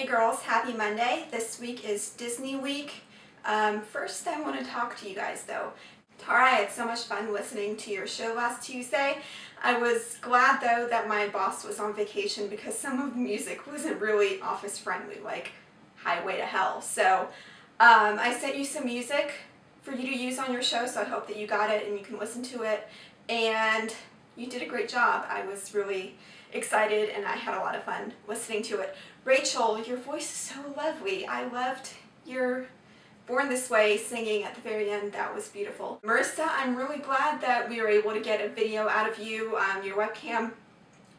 girls, happy Monday. This week is Disney week. First I want to talk to you guys though. Tara, I had so much fun listening to your show last Tuesday. I was glad though that my boss was on vacation because some of the music wasn't really office friendly, like Highway to Hell. So I sent you some music for you to use on your show, so I hope that you got it and you can listen to it. And you did a great job. I was really excited and I had a lot of fun listening to it. Rachel, your voice is so lovely. I loved your Born This Way singing at the very end. That was beautiful. Marissa, I'm really glad that we were able to get a video out of you. Your webcam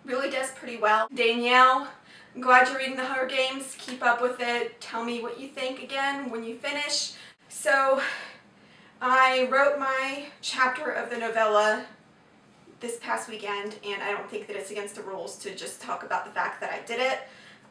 really does pretty well. Danielle, I'm glad you're reading the Hunger Games. Keep up with it. Tell me what you think again when you finish. So I wrote my chapter of the novella this past weekend, and I don't think that it's against the rules to just talk about the fact that I did it.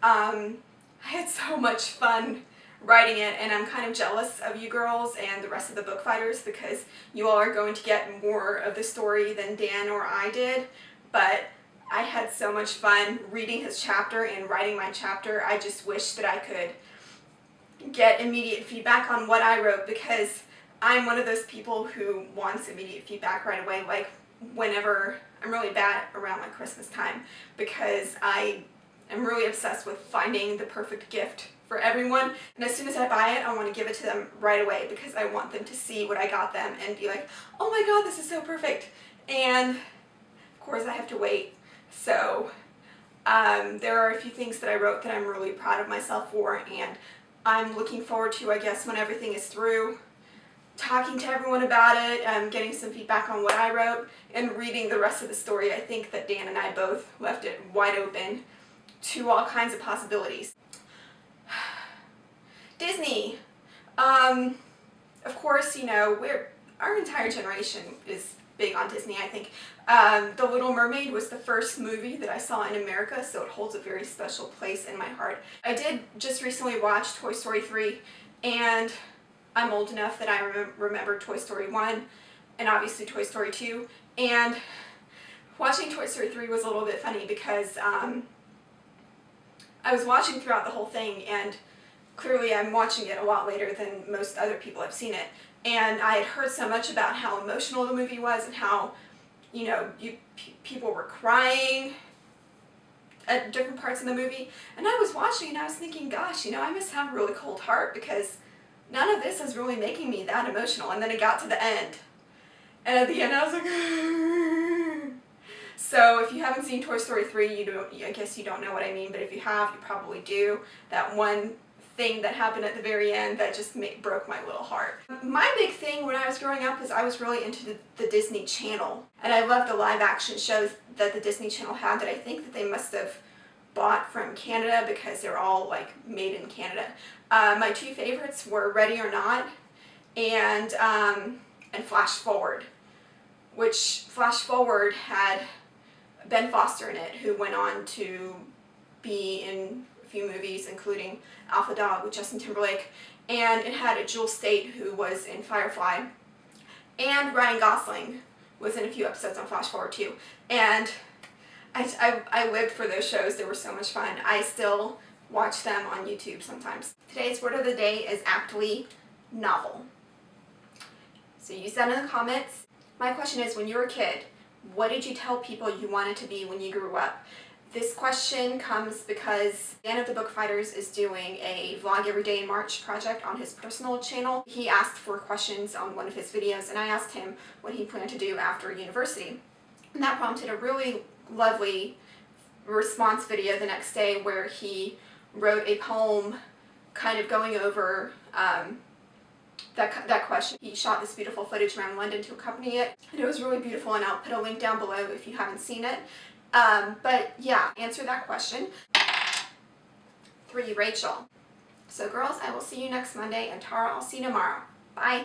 I had so much fun writing it, and I'm kind of jealous of you girls and the rest of the Bookfighers because you all are going to get more of the story than Dan or I did, but I had so much fun reading his chapter and writing my chapter. I just wish that I could get immediate feedback on what I wrote because I'm one of those people who wants immediate feedback right away. Like whenever I'm really bad around like Christmas time because I am really obsessed with finding the perfect gift for everyone, and as soon as I buy it I want to give it to them right away because I want them to see what I got them and be like, oh my god, this is so perfect. And of course I have to wait. So there are a few things that I wrote that I'm really proud of myself for, and I'm looking forward to, I guess, when everything is through, talking to everyone about it, getting some feedback on what I wrote, and reading the rest of the story. I think that Dan and I both left it wide open to all kinds of possibilities. Disney. Of course, you know, our entire generation is big on Disney, I think. The Little Mermaid was the first movie that I saw in America, so it holds a very special place in my heart. I did just recently watch Toy Story 3, and I'm old enough that I remember Toy Story 1 and obviously Toy Story 2, and watching Toy Story 3 was a little bit funny because I was watching throughout the whole thing, and clearly I'm watching it a lot later than most other people have seen it, and I had heard so much about how emotional the movie was and how, you know, people were crying at different parts of the movie, and I was watching and I was thinking, gosh, you know, I must have a really cold heart because none of this is really making me that emotional. And then it got to the end, and at the end I was like So if you haven't seen Toy Story 3, I guess you don't know what I mean, but if you have, you probably do. That one thing that happened at the very end that just broke my little heart. My big thing when I was growing up is I was really into the Disney Channel, and I loved the live action shows that the Disney Channel had that I think that they must have bought from Canada because they're all like made in Canada. My two favorites were Ready or Not and Flash Forward, which Flash Forward had Ben Foster in it, who went on to be in a few movies including Alpha Dog with Justin Timberlake, and it had Jewel Staite, who was in Firefly, and Ryan Gosling was in a few episodes on Flash Forward too, and I lived for those shows. They were so much fun. I still watch them on YouTube sometimes. Today's word of the day is aptly novel. So use that in the comments. My question is, when you were a kid, what did you tell people you wanted to be when you grew up? This question comes because Dan of the Bookfighters is doing a Vlog Every Day in March project on his personal channel. He asked for questions on one of his videos, and I asked him what he planned to do after university. And that prompted a really lovely response video the next day where he wrote a poem kind of going over that question. He shot this beautiful footage around London to accompany it, and it was really beautiful, and I'll put a link down below if you haven't seen it. But yeah, answer that question. 3, Rachel. So girls, I will see you next Monday, and Tara, I'll see you tomorrow. Bye.